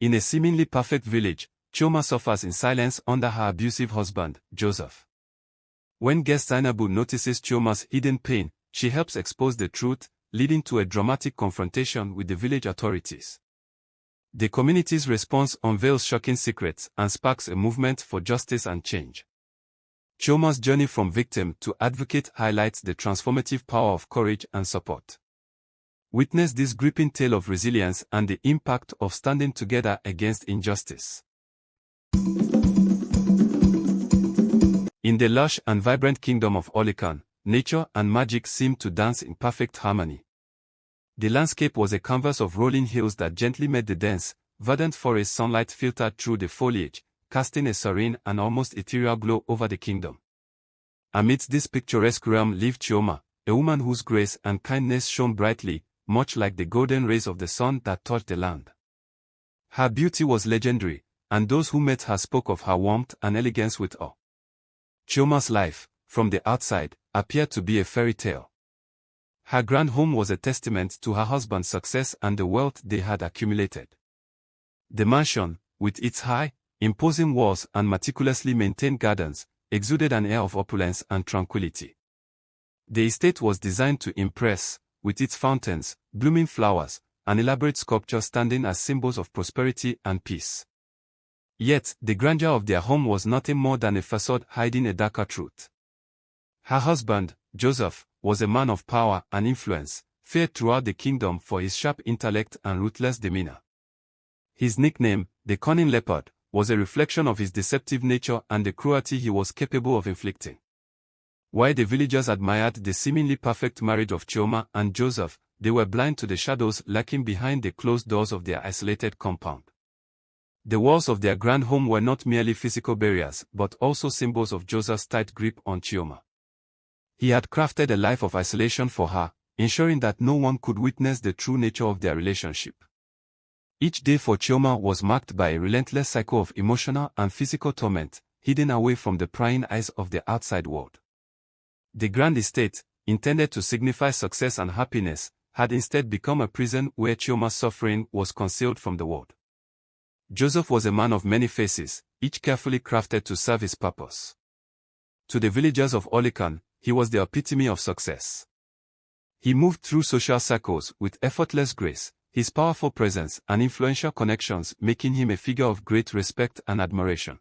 In a seemingly perfect village, Chioma suffers in silence under her abusive husband, Joseph. When guest Zainabu notices Chioma's hidden pain, she helps expose the truth, leading to a dramatic confrontation with the village authorities. The community's response unveils shocking secrets and sparks a movement for justice and change. Chioma's journey from victim to advocate highlights the transformative power of courage and support. Witness this gripping tale of resilience and the impact of standing together against injustice. In the lush and vibrant kingdom of Olikan, nature and magic seemed to dance in perfect harmony. The landscape was a canvas of rolling hills that gently met the dense, verdant forest sunlight filtered through the foliage, casting a serene and almost ethereal glow over the kingdom. Amidst this picturesque realm lived Chioma, a woman whose grace and kindness shone brightly, much like the golden rays of the sun that touched the land. Her beauty was legendary, and those who met her spoke of her warmth and elegance with awe. Chioma's life, from the outside, appeared to be a fairy tale. Her grand home was a testament to her husband's success and the wealth they had accumulated. The mansion, with its high, imposing walls and meticulously maintained gardens, exuded an air of opulence and tranquility. The estate was designed to impress, with its fountains, blooming flowers, and elaborate sculptures standing as symbols of prosperity and peace. Yet, the grandeur of their home was nothing more than a facade hiding a darker truth. Her husband, Joseph, was a man of power and influence, feared throughout the kingdom for his sharp intellect and ruthless demeanor. His nickname, the Cunning Leopard, was a reflection of his deceptive nature and the cruelty he was capable of inflicting. While the villagers admired the seemingly perfect marriage of Chioma and Joseph, they were blind to the shadows lurking behind the closed doors of their isolated compound. The walls of their grand home were not merely physical barriers, but also symbols of Joseph's tight grip on Chioma. He had crafted a life of isolation for her, ensuring that no one could witness the true nature of their relationship. Each day for Chioma was marked by a relentless cycle of emotional and physical torment, hidden away from the prying eyes of the outside world. The grand estate, intended to signify success and happiness, had instead become a prison where Chioma's suffering was concealed from the world. Joseph was a man of many faces, each carefully crafted to serve his purpose. To the villagers of Olikan, he was the epitome of success. He moved through social circles with effortless grace, his powerful presence and influential connections making him a figure of great respect and admiration.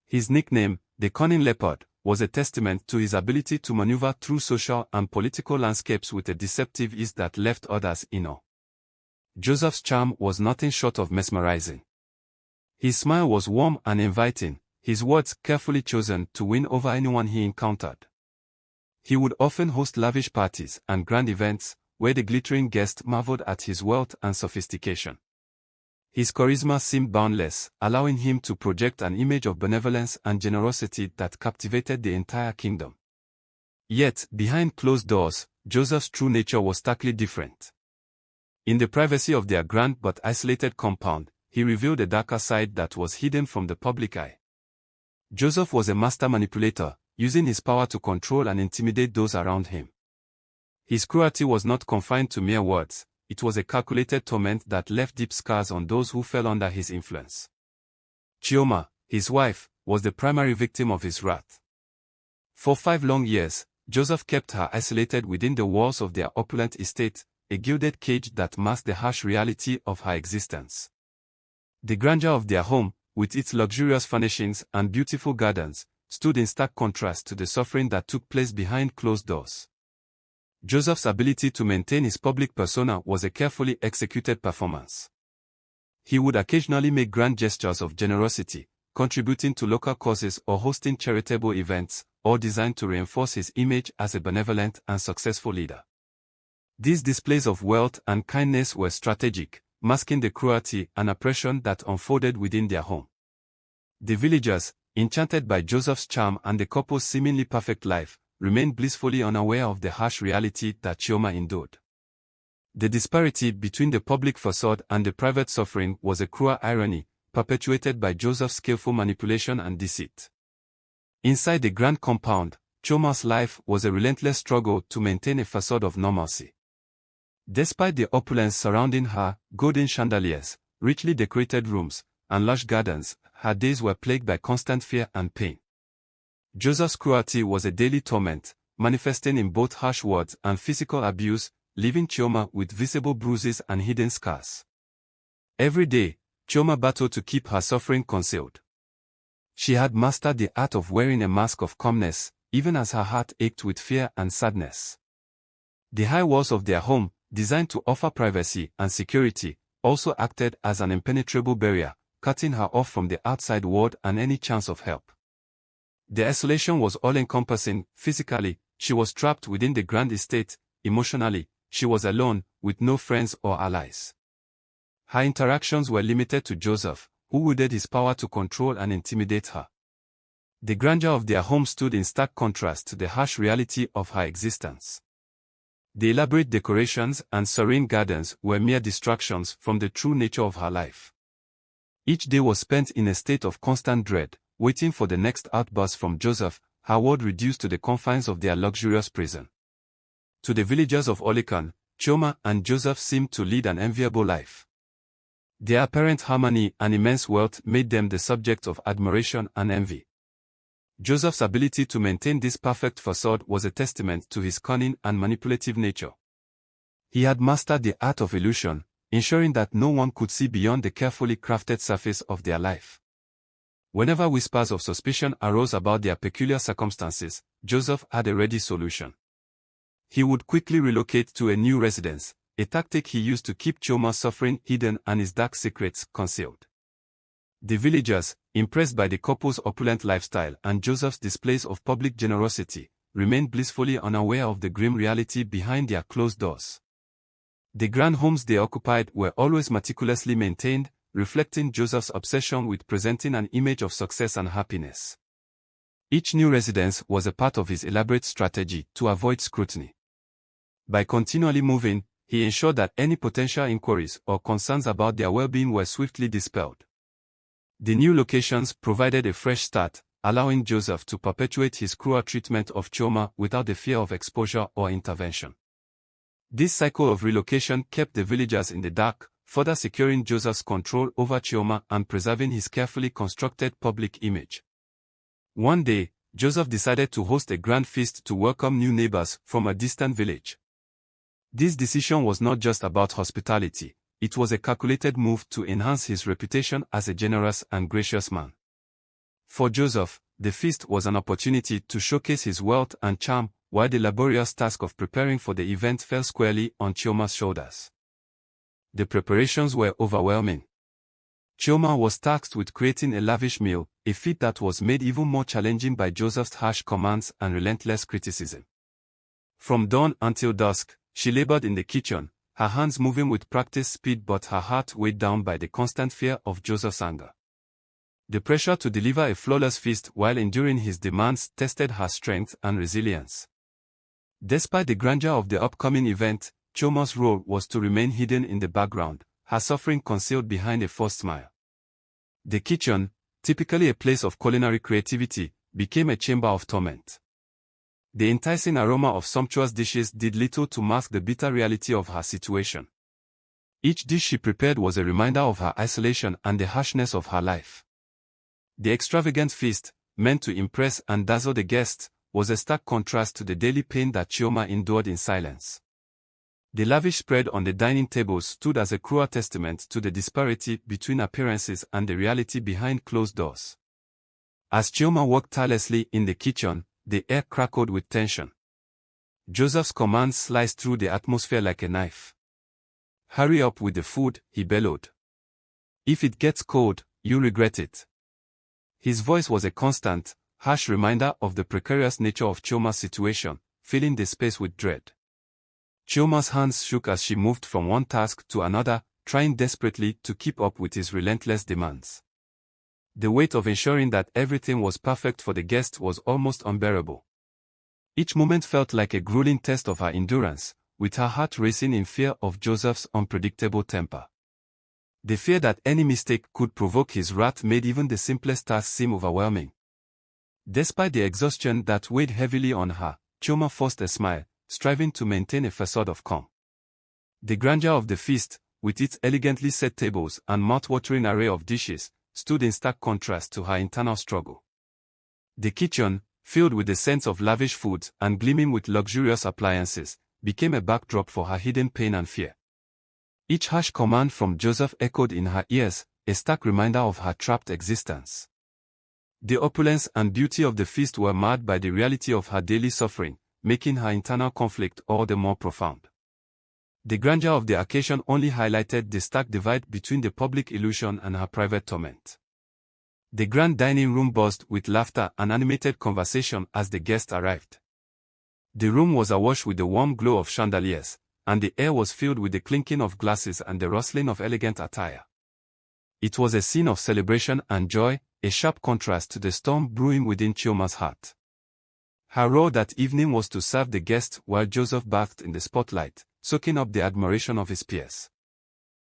His nickname, the Cunning Leopard, was a testament to his ability to maneuver through social and political landscapes with a deceptive ease that left others in awe. Joseph's charm was nothing short of mesmerizing. His smile was warm and inviting, his words carefully chosen to win over anyone he encountered. He would often host lavish parties and grand events, where the glittering guests marveled at his wealth and sophistication. His charisma seemed boundless, allowing him to project an image of benevolence and generosity that captivated the entire kingdom. Yet, behind closed doors, Joseph's true nature was starkly different. In the privacy of their grand but isolated compound, he revealed a darker side that was hidden from the public eye. Joseph was a master manipulator, using his power to control and intimidate those around him. His cruelty was not confined to mere words, it was a calculated torment that left deep scars on those who fell under his influence. Chioma, his wife, was the primary victim of his wrath. For 5 long years, Joseph kept her isolated within the walls of their opulent estate, a gilded cage that masked the harsh reality of her existence. The grandeur of their home, with its luxurious furnishings and beautiful gardens, stood in stark contrast to the suffering that took place behind closed doors. Joseph's ability to maintain his public persona was a carefully executed performance. He would occasionally make grand gestures of generosity, contributing to local causes or hosting charitable events, all designed to reinforce his image as a benevolent and successful leader. These displays of wealth and kindness were strategic, masking the cruelty and oppression that unfolded within their home. The villagers, enchanted by Joseph's charm and the couple's seemingly perfect life, remained blissfully unaware of the harsh reality that Chioma endured. The disparity between the public facade and the private suffering was a cruel irony, perpetuated by Joseph's skillful manipulation and deceit. Inside the grand compound, Chioma's life was a relentless struggle to maintain a facade of normalcy. Despite the opulence surrounding her, golden chandeliers, richly decorated rooms, and lush gardens, her days were plagued by constant fear and pain. Joseph's cruelty was a daily torment, manifesting in both harsh words and physical abuse, leaving Chioma with visible bruises and hidden scars. Every day, Chioma battled to keep her suffering concealed. She had mastered the art of wearing a mask of calmness, even as her heart ached with fear and sadness. The high walls of their home, designed to offer privacy and security, also acted as an impenetrable barrier, cutting her off from the outside world and any chance of help. The isolation was all-encompassing. Physically, she was trapped within the grand estate. Emotionally, she was alone, with no friends or allies. Her interactions were limited to Joseph, who wielded his power to control and intimidate her. The grandeur of their home stood in stark contrast to the harsh reality of her existence. The elaborate decorations and serene gardens were mere distractions from the true nature of her life. Each day was spent in a state of constant dread, waiting for the next outburst from Joseph, her world reduced to the confines of their luxurious prison. To the villagers of Olikan, Chioma and Joseph seemed to lead an enviable life. Their apparent harmony and immense wealth made them the subject of admiration and envy. Joseph's ability to maintain this perfect facade was a testament to his cunning and manipulative nature. He had mastered the art of illusion, ensuring that no one could see beyond the carefully crafted surface of their life. Whenever whispers of suspicion arose about their peculiar circumstances, Joseph had a ready solution. He would quickly relocate to a new residence, a tactic he used to keep Chioma's suffering hidden and his dark secrets concealed. The villagers, impressed by the couple's opulent lifestyle and Joseph's displays of public generosity, remained blissfully unaware of the grim reality behind their closed doors. The grand homes they occupied were always meticulously maintained, reflecting Joseph's obsession with presenting an image of success and happiness. Each new residence was a part of his elaborate strategy to avoid scrutiny. By continually moving, he ensured that any potential inquiries or concerns about their well-being were swiftly dispelled. The new locations provided a fresh start, allowing Joseph to perpetuate his cruel treatment of Chioma without the fear of exposure or intervention. This cycle of relocation kept the villagers in the dark, further securing Joseph's control over Chioma and preserving his carefully constructed public image. One day, Joseph decided to host a grand feast to welcome new neighbors from a distant village. This decision was not just about hospitality, it was a calculated move to enhance his reputation as a generous and gracious man. For Joseph, the feast was an opportunity to showcase his wealth and charm, while the laborious task of preparing for the event fell squarely on Chioma's shoulders. The preparations were overwhelming. Chioma was tasked with creating a lavish meal, a feat that was made even more challenging by Joseph's harsh commands and relentless criticism. From dawn until dusk, she labored in the kitchen, her hands moving with practiced speed but her heart weighed down by the constant fear of Joseph's anger. The pressure to deliver a flawless feast while enduring his demands tested her strength and resilience. Despite the grandeur of the upcoming event, Chioma's role was to remain hidden in the background, her suffering concealed behind a forced smile. The kitchen, typically a place of culinary creativity, became a chamber of torment. The enticing aroma of sumptuous dishes did little to mask the bitter reality of her situation. Each dish she prepared was a reminder of her isolation and the harshness of her life. The extravagant feast, meant to impress and dazzle the guests, was a stark contrast to the daily pain that Chioma endured in silence. The lavish spread on the dining tables stood as a cruel testament to the disparity between appearances and the reality behind closed doors. As Chioma worked tirelessly in the kitchen, the air crackled with tension. Joseph's commands sliced through the atmosphere like a knife. "Hurry up with the food," he bellowed. "If it gets cold, you'll regret it." His voice was a constant, harsh reminder of the precarious nature of Chioma's situation, filling the space with dread. Chioma's hands shook as she moved from one task to another, trying desperately to keep up with his relentless demands. The weight of ensuring that everything was perfect for the guest was almost unbearable. Each moment felt like a grueling test of her endurance, with her heart racing in fear of Joseph's unpredictable temper. The fear that any mistake could provoke his wrath made even the simplest task seem overwhelming. Despite the exhaustion that weighed heavily on her, Chioma forced a smile, striving to maintain a facade of calm. The grandeur of the feast, with its elegantly set tables and mouth-watering array of dishes, stood in stark contrast to her internal struggle. The kitchen, filled with the scents of lavish foods and gleaming with luxurious appliances, became a backdrop for her hidden pain and fear. Each harsh command from Joseph echoed in her ears, a stark reminder of her trapped existence. The opulence and beauty of the feast were marred by the reality of her daily suffering, making her internal conflict all the more profound. The grandeur of the occasion only highlighted the stark divide between the public illusion and her private torment. The grand dining room buzzed with laughter and animated conversation as the guests arrived. The room was awash with the warm glow of chandeliers, and the air was filled with the clinking of glasses and the rustling of elegant attire. It was a scene of celebration and joy, a sharp contrast to the storm brewing within Chioma's heart. Her role that evening was to serve the guests while Joseph basked in the spotlight, soaking up the admiration of his peers.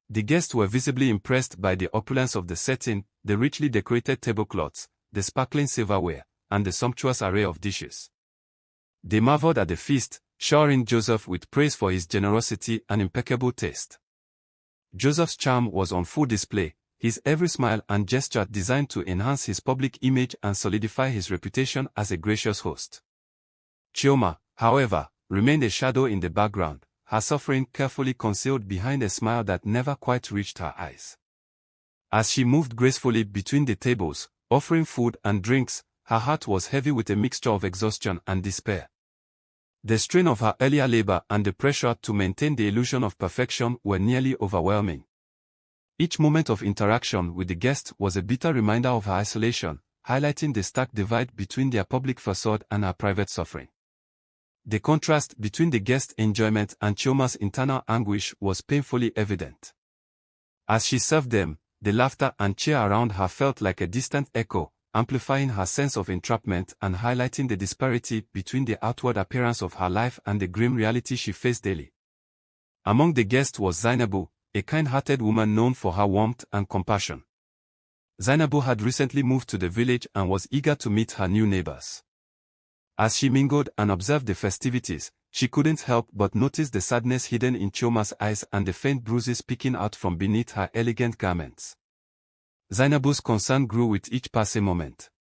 The guests were visibly impressed by the opulence of the setting, the richly decorated tablecloths, the sparkling silverware, and the sumptuous array of dishes. They marveled at the feast, showering Joseph with praise for his generosity and impeccable taste. Joseph's charm was on full display, his every smile and gesture designed to enhance his public image and solidify his reputation as a gracious host. Chioma, however, remained a shadow in the background, her suffering carefully concealed behind a smile that never quite reached her eyes. As she moved gracefully between the tables, offering food and drinks, her heart was heavy with a mixture of exhaustion and despair. The strain of her earlier labor and the pressure to maintain the illusion of perfection were nearly overwhelming. Each moment of interaction with the guest was a bitter reminder of her isolation, highlighting the stark divide between their public facade and her private suffering. The contrast between the guest's enjoyment and Chioma's internal anguish was painfully evident. As she served them, the laughter and cheer around her felt like a distant echo, amplifying her sense of entrapment and highlighting the disparity between the outward appearance of her life and the grim reality she faced daily. Among the guests was Zainabu, a kind-hearted woman known for her warmth and compassion. Zainabu had recently moved to the village and was eager to meet her new neighbors. As she mingled and observed the festivities, she couldn't help but notice the sadness hidden in Chioma's eyes and the faint bruises peeking out from beneath her elegant garments. Zainabu's concern grew with each passing moment.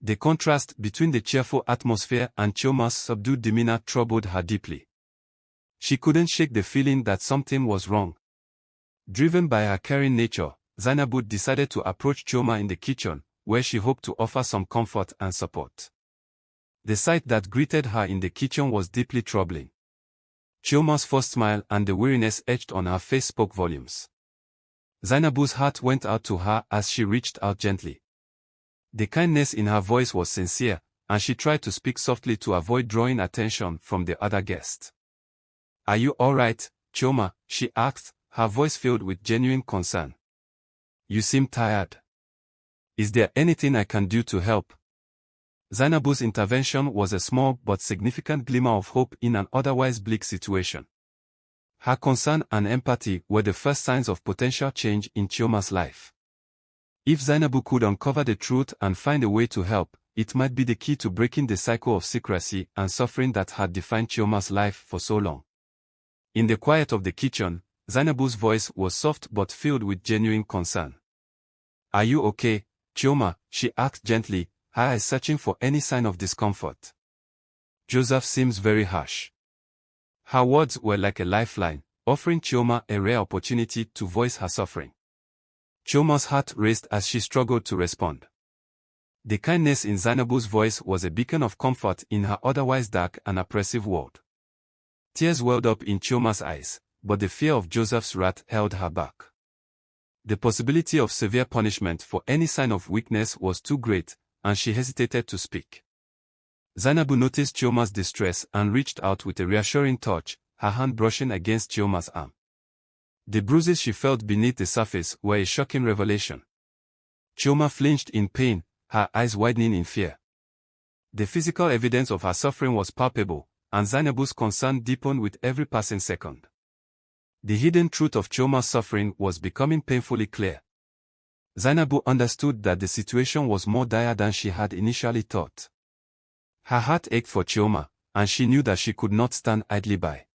The contrast between the cheerful atmosphere and Chioma's subdued demeanor troubled her deeply. She couldn't shake the feeling that something was wrong. Driven by her caring nature, Zainabu decided to approach Chioma in the kitchen, where she hoped to offer some comfort and support. The sight that greeted her in the kitchen was deeply troubling. Chioma's forced smile and the weariness etched on her face spoke volumes. Zainabu's heart went out to her as she reached out gently. The kindness in her voice was sincere, and she tried to speak softly to avoid drawing attention from the other guests. "Are you all right, Chioma?" she asked, her voice filled with genuine concern. "You seem tired. Is there anything I can do to help?" Zainabu's intervention was a small but significant glimmer of hope in an otherwise bleak situation. Her concern and empathy were the first signs of potential change in Chioma's life. If Zainabu could uncover the truth and find a way to help, it might be the key to breaking the cycle of secrecy and suffering that had defined Chioma's life for so long. In the quiet of the kitchen, Zainabu's voice was soft but filled with genuine concern. "Are you okay, Chioma?" she asked gently, her eyes searching for any sign of discomfort. "Joseph seems very harsh." Her words were like a lifeline, offering Chioma a rare opportunity to voice her suffering. Chioma's heart raced as she struggled to respond. The kindness in Zainabu's voice was a beacon of comfort in her otherwise dark and oppressive world. Tears welled up in Chioma's eyes, but the fear of Joseph's wrath held her back. The possibility of severe punishment for any sign of weakness was too great, and she hesitated to speak. Zainabu noticed Chioma's distress and reached out with a reassuring touch, her hand brushing against Chioma's arm. The bruises she felt beneath the surface were a shocking revelation. Chioma flinched in pain, her eyes widening in fear. The physical evidence of her suffering was palpable, and Zainabu's concern deepened with every passing second. The hidden truth of Chioma's suffering was becoming painfully clear. Zainabu understood that the situation was more dire than she had initially thought. Her heart ached for Chioma, and she knew that she could not stand idly by.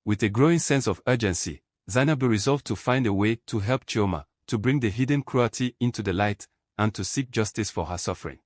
With a growing sense of urgency, Zainabu resolved to find a way to help Chioma, to bring the hidden cruelty into the light, and to seek justice for her suffering.